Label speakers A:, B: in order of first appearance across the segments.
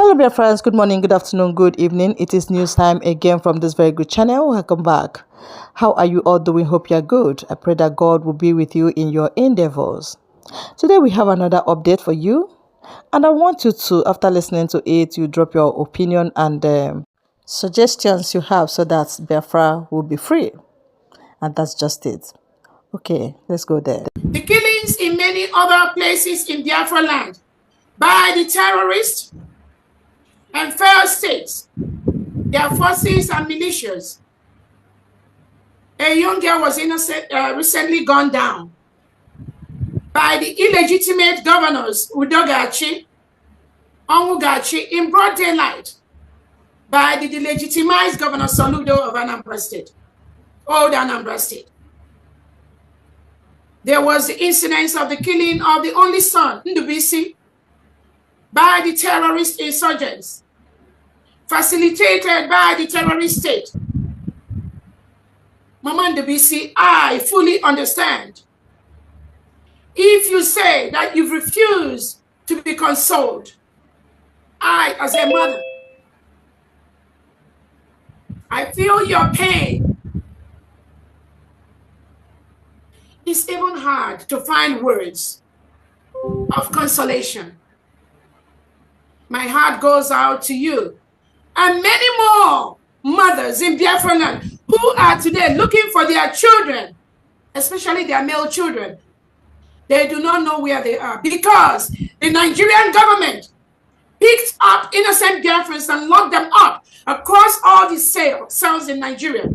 A: Hello, dear friends. Good morning, good afternoon, good evening. It is news time again from this very good channel. Welcome back. How are you all doing? Hope you're good. I pray that God will be with you in your endeavors. Today, we have another update for you. And I want you to, after listening to it, you drop your opinion and suggestions you have so that Biafra will be free. And that's just it. Okay, let's go there.
B: The killings in many other places in Biafra land by the terrorists and failed states, their forces and militias. A young girl was recently gunned down by the illegitimate governors Udogachi, Onwugachi in broad daylight by the delegitimized Governor Soludo of Anambra State, old Anambra State. There was the incidence of the killing of the only son, Ndubisi, by the terrorist insurgents, facilitated by the terrorist state. Mama Ndubisi, I fully understand. If you say that you've refused to be consoled, I, as a mother, I feel your pain. It's even hard to find words of consolation. My heart goes out to you and many more mothers in Biafra land who are today looking for their children, especially their male children. They do not know where they are because the Nigerian government picked up innocent Biafrans and locked them up across all the cells in Nigeria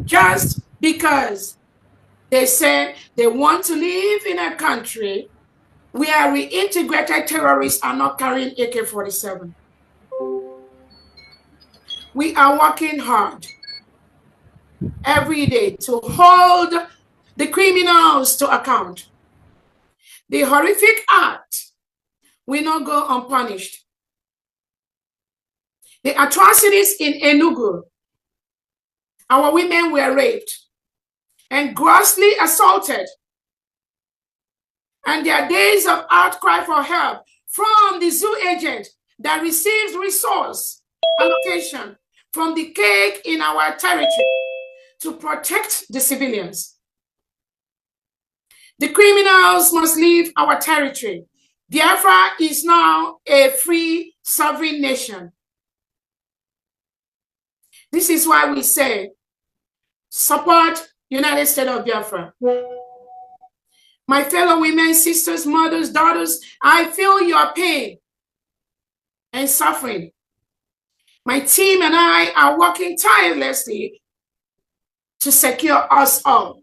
B: just because they say they want to live in a country where reintegrated terrorists are not carrying AK-47. We are working hard every day to hold the criminals to account. The horrific act will not go unpunished. The atrocities in Enugu, our women were raped and grossly assaulted, and their days of outcry for help from the zoo agent that receives resource allocation from the cake in our territory to protect the civilians. The criminals must leave our territory. Biafra is now a free sovereign nation. This is why we say, support United States of Biafra. My fellow women, sisters, mothers, daughters, I feel your pain and suffering. My team and I are working tirelessly to secure us all.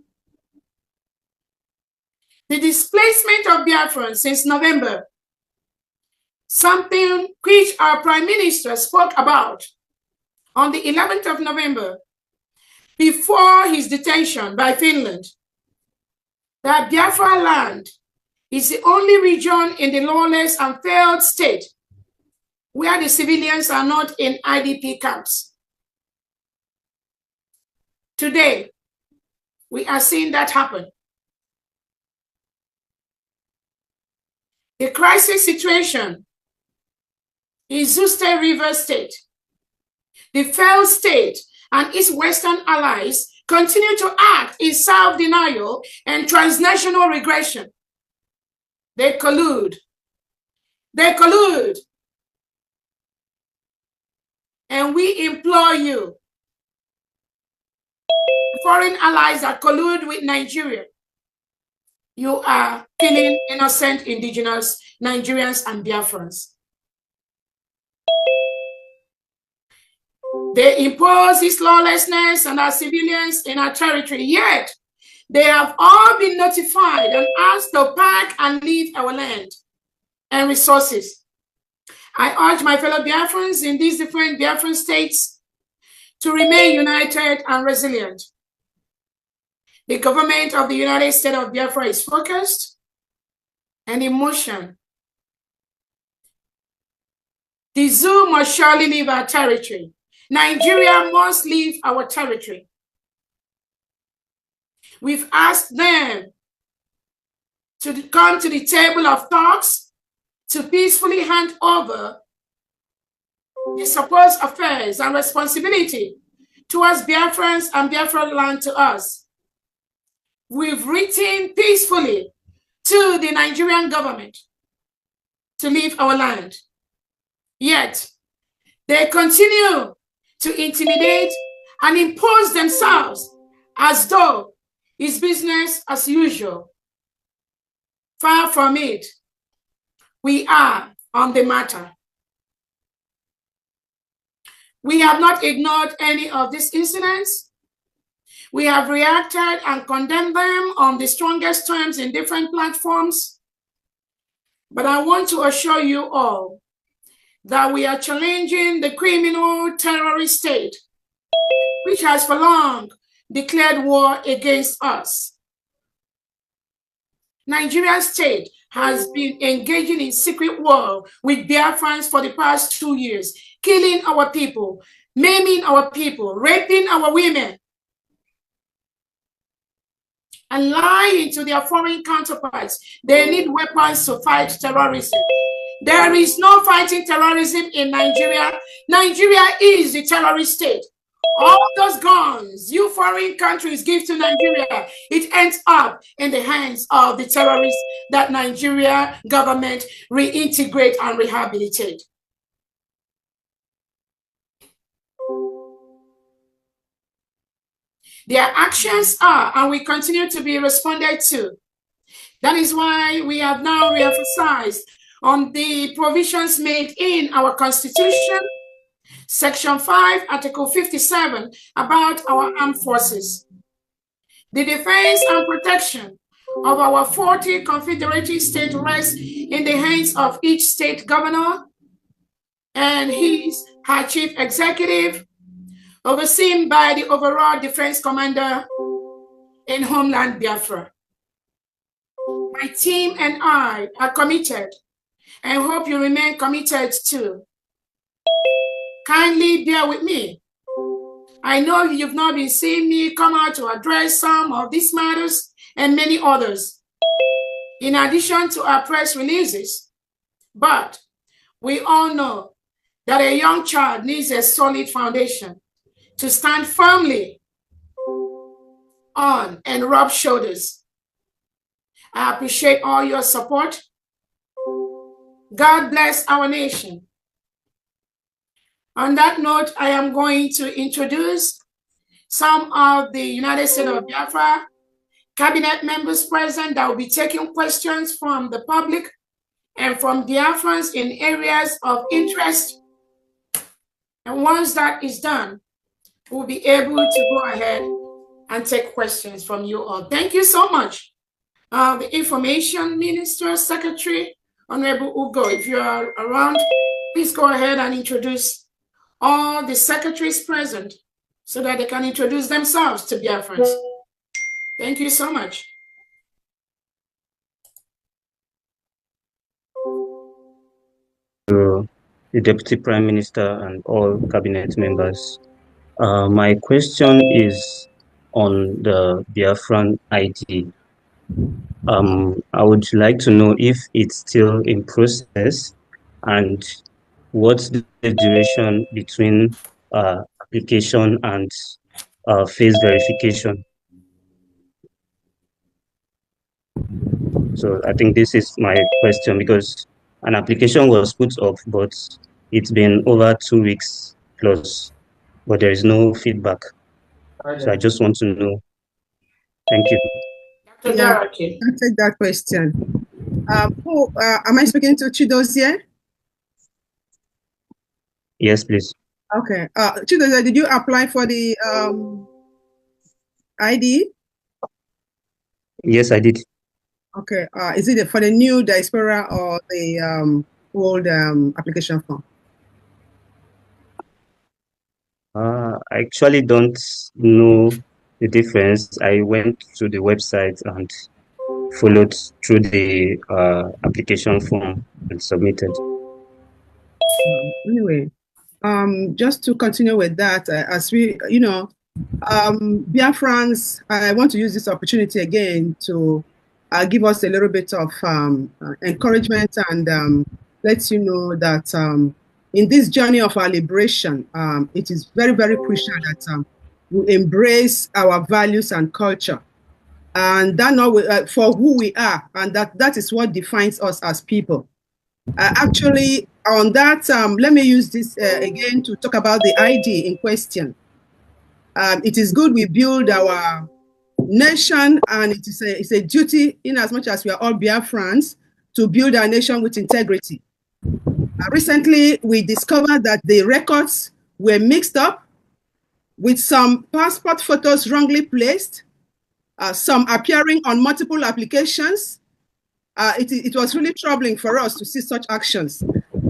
B: The displacement of Biafrans since November, something which our Prime Minister spoke about on the 11th of November before his detention by Finland, that Biafra land is the only region in the lawless and failed state where the civilians are not in IDP camps. Today, we are seeing that happen. The crisis situation in Zuste River State, the failed state and its Western allies continue to act in self-denial and transnational regression. They collude. They collude. And we implore you, foreign allies that collude with Nigeria, you are killing innocent indigenous Nigerians and Biafrans. They impose this lawlessness on our civilians in our territory, yet they have all been notified and asked to pack and leave our land and resources. I urge my fellow Biafrans in these different Biafran states to remain united and resilient. The government of the United States of Biafra is focused and in motion. The zoo must surely leave our territory. Nigeria must leave our territory. We've asked them to come to the table of talks to peacefully hand over the supposed affairs and responsibility towards Biafrans and Biafra land to us. We've written peacefully to the Nigerian government to leave our land. Yet, they continue to intimidate and impose themselves as though it's business as usual. Far from it. We are on the matter. We have not ignored any of these incidents. We have reacted and condemned them on the strongest terms in different platforms. But I want to assure you all that we are challenging the criminal terrorist state, which has for long declared war against us. Nigerian state has been engaging in secret war with Biafrans for the past 2 years, killing our people, maiming our people, raping our women, and lying to their foreign counterparts. They need weapons to fight terrorism. There is no fighting terrorism in Nigeria. Nigeria is the terrorist state. All those guns you foreign countries give to Nigeria, it ends up in the hands of the terrorists that Nigeria government reintegrate and rehabilitate. Their actions are, and we continue to be responded to. That is why we have now reemphasized on the provisions made in our Constitution, Section 5, Article 57, about our armed forces. The defense and protection of our 40 confederated states rests in the hands of each state governor and her chief executive, overseen by the overall defense commander in homeland Biafra. My team and I are committed and hope you remain committed too. Kindly bear with me. I know you've not been seeing me come out to address some of these matters and many others, in addition to our press releases. But we all know that a young child needs a solid foundation to stand firmly on and rub shoulders. I appreciate all your support. God bless our nation. On that note, I am going to introduce some of the United States of Biafra cabinet members present that will be taking questions from the public and from Biafrans in areas of interest. And once that is done, we'll be able to go ahead and take questions from you all. Thank you so much. The Information Minister, Secretary, Honorable Ugo, if you are around, please go ahead and introduce all the secretaries present so that they can introduce themselves to Biafrans. Thank you so much.
C: To the Deputy Prime Minister and all cabinet members. My question is on the Biafran ID. I would like to know if it's still in process and what's the duration between application and face verification. So I think this is my question, because an application was put up, but it's been over 2 weeks plus, but there is no feedback. So I just want to know. Thank you.
D: Yeah, I'll take that question. Am I speaking to Chidozie?
C: Yes, please.
D: Okay. Chidozie, did you apply for the ID?
C: Yes, I did.
D: Okay. Is it for the new diaspora or the old application form?
C: I actually don't know the difference. I went to the website and followed through the application form and submitted.
D: Anyway, just to continue with that, as we, Biafrans, I want to use this opportunity again to give us a little bit of encouragement and let you know that in this journey of our liberation, it is very, very crucial that we embrace our values and culture, and that for who we are, and that is what defines us as people. Actually, on that, let me use this again to talk about the ID in question. It is good we build our nation, and it's a duty, in as much as we are all Biafrans, to build our nation with integrity. Recently, we discovered that the records were mixed up, with some passport photos wrongly placed, some appearing on multiple applications. It was really troubling for us to see such actions.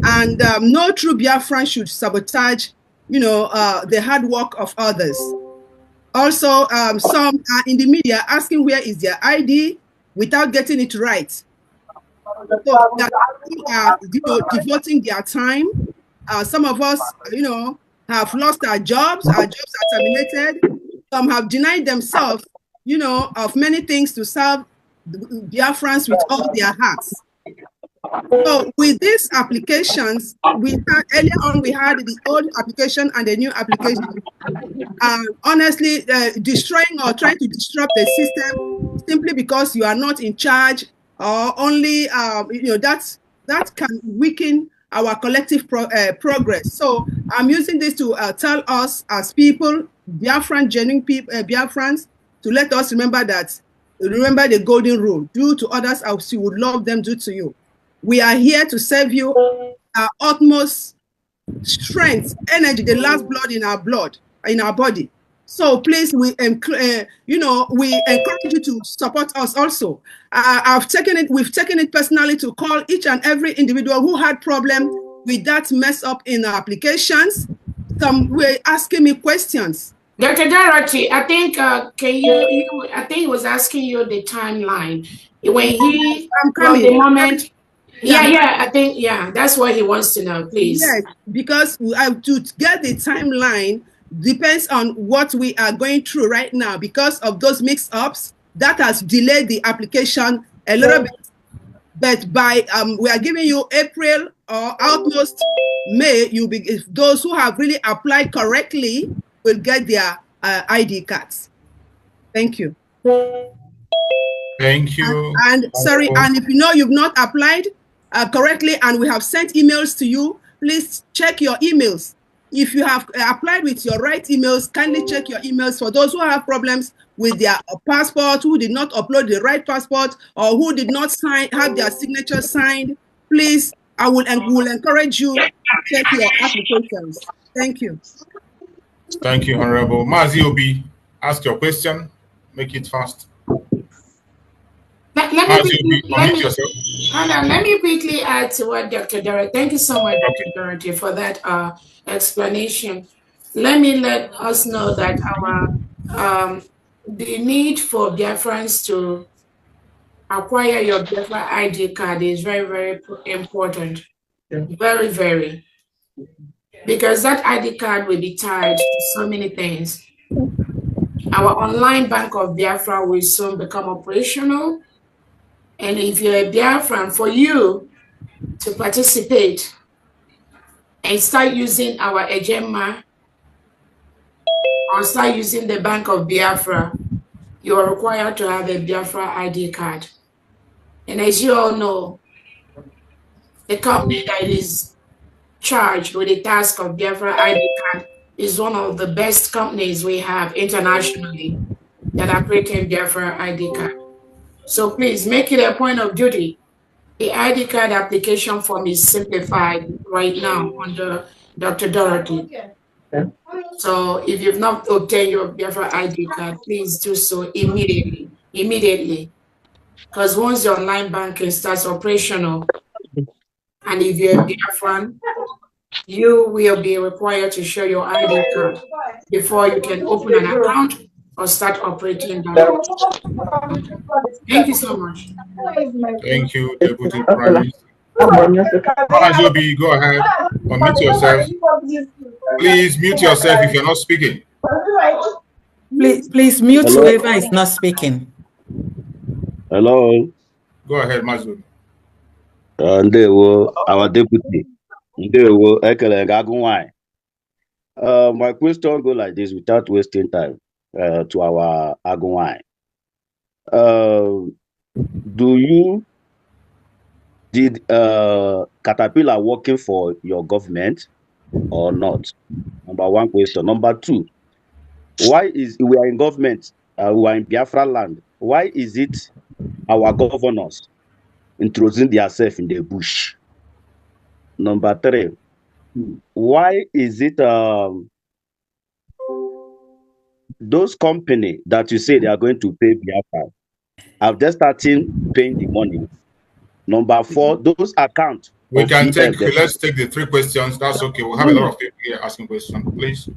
D: And no true Biafran should sabotage, the hard work of others. Also, some are in the media asking where is their ID without getting it right. So that people are, devoting their time. Some of us, have lost our jobs. Our jobs are terminated. Some have denied themselves, of many things to serve Biafrans with all their hearts. So with these applications, earlier on we had the old application and the new application. Honestly, destroying or trying to disrupt the system simply because you are not in charge, or only that can weaken our collective progress. So I'm using this to tell us as people, Biafran, genuine people, Biafrans, to let us remember the golden rule: do to others as you would love them do to you. We are here to serve you, our utmost strength, energy, the last blood in our body. So please, we encourage you to support us also. We've taken it personally to call each and every individual who had problem with that mess up in our applications. Some were asking me questions.
B: Dr. Dorothy, I think I think he was asking you the timeline when he from the moment. I think that's what he wants to know, please.
D: Yes, because we have to get the timeline depends on what we are going through right now. Because of those mix-ups, that has delayed the application a little bit. But by we are giving you April or almost May, those who have really applied correctly will get their ID cards. Thank you.
E: Thank you.
D: And sorry, and if you've not applied correctly and we have sent emails to you, please check your emails. If you have applied with your right emails, kindly check your emails. For those who have problems with their passport, who did not upload the right passport, or who did not have their signature signed, please, I will encourage you to check your applications. Thank you.
E: Thank you, Honorable. Mazi Obi, ask your question. Make it fast.
B: Let me quickly add to what Dr. Dorothy. Thank you so much, Dr. Dorothy, for that explanation. Let us know that the need for Biafrans to acquire your Biafra ID card is very, very important. Very, very. Because that ID card will be tied to so many things. Our online Bank of Biafra will soon become operational. And if you're a Biafran, for you to participate and start using our Ejema or start using the Bank of Biafra, you are required to have a Biafra ID card. And as you all know, the company that is charged with the task of Biafra ID card is one of the best companies we have internationally that are creating Biafra ID card. So please make it a point of duty. The ID card application form is simplified right now under Dr. Dorothy. So if you've not obtained your Biafra ID card, please do so immediately. Because once your online banking starts operational, and if you're a Biafran, you will be required to show your ID card before you can open an account or start operating that. Thank you so much.
E: Thank you, Deputy Prime Minister. Ajobi, go ahead. Unmute yourself. Please mute yourself if you're not speaking.
F: Please mute whoever is not speaking.
G: Hello.
E: Go ahead, Mazu.
G: And they were our deputy. My question go like this without wasting time to our Agunwai. Did Caterpillar working for your government or not? Number one question. Number two, why is we are in government, we are in Biafra land? Why is it our governors introducing themselves in the bush? Number three, why is it those company that you say they are going to pay Biafra have just started paying the money? Number four, those accounts
E: We
G: of
E: can
G: PM.
E: let's take the 3 questions. That's okay. We'll have a lot of people here asking questions, please.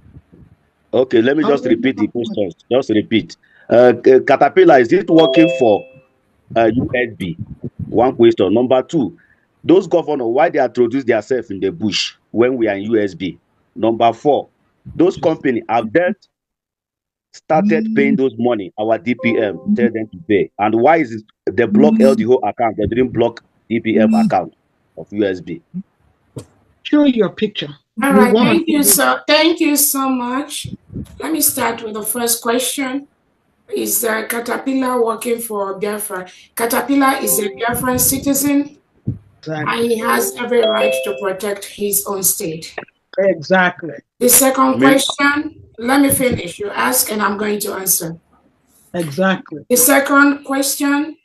G: Okay, let me just repeat the questions. Just repeat. Caterpillar, is it working for USB? One question. Number two, those governors, why they introduce themselves in the bush when we are in USB? Number four, those companies have they started paying those money, our DPM, tell them to pay. And why is it they block LDO account? They didn't block DPM account of USB.
D: Show your picture.
B: All right, thank you so much. Let me start with the first question. Is Caterpillar working for Biafra? Caterpillar is a Biafran citizen, and he has every right to protect his own state.
D: Exactly.
B: The second question, let me finish. You ask, and I'm going to answer.
D: Exactly.
B: The second question,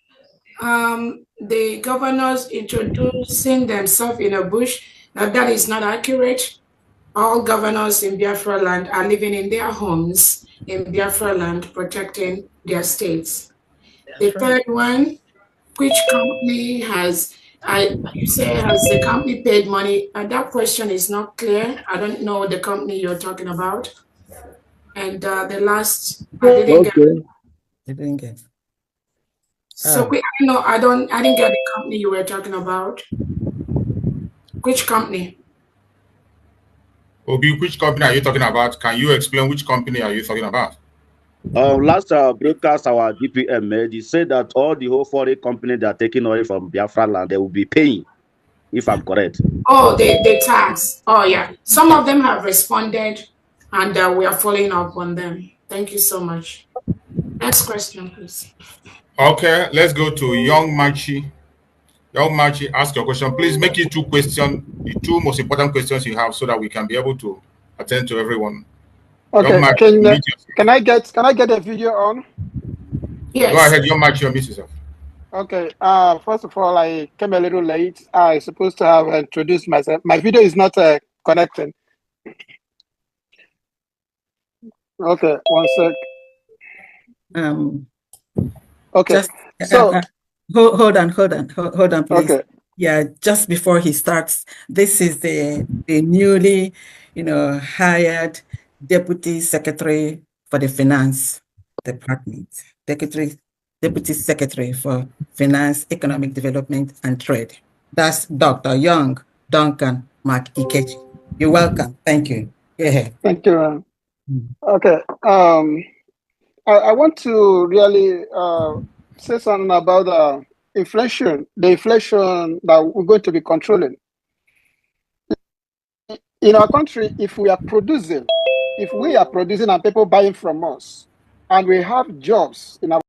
B: the governors introducing themselves in a bush, that is not accurate. All governors in Biafra land are living in their homes in Biafra land, protecting their states. The third one, which company has the company paid money? That question is not clear. I don't know the company you're talking about. And the last, I didn't get. So I didn't get the company you were talking about. Which company?
E: Obi, which company are you talking about? Can you explain which company are you talking about?
G: Last broadcast, our DPM made, he said that all the whole foreign company that are taking oil from Biafra land, they will be paying, if I'm correct.
B: Oh, the tax. Oh, yeah. Some of them have responded, and we are following up on them. Thank you so much. Next question, please.
E: Okay, let's go to Young Machi. Young Machi, ask your question. Please make it 2 questions, the 2 most important questions you have, so that we can be able to attend to everyone.
H: Okay, can I get a video on?
B: Yes.
E: Go ahead, Young Machi, unmute yourself.
H: Okay. First of all, I came a little late. I supposed to have introduced myself. My video is not connecting. Okay, one sec. Okay.
F: Just, hold on, please.
H: Okay.
F: Yeah, just before he starts, this is the newly, hired Deputy Secretary for the Finance Department, Deputy Secretary for Finance, Economic Development and Trade. That's Dr. Young Duncan Ikechi. You're welcome. Thank you. Go ahead.
H: Thank you. Okay. I want to really say something about inflation, the inflation that we're going to be controlling. In our country, if we are producing and people buying from us, and we have jobs in our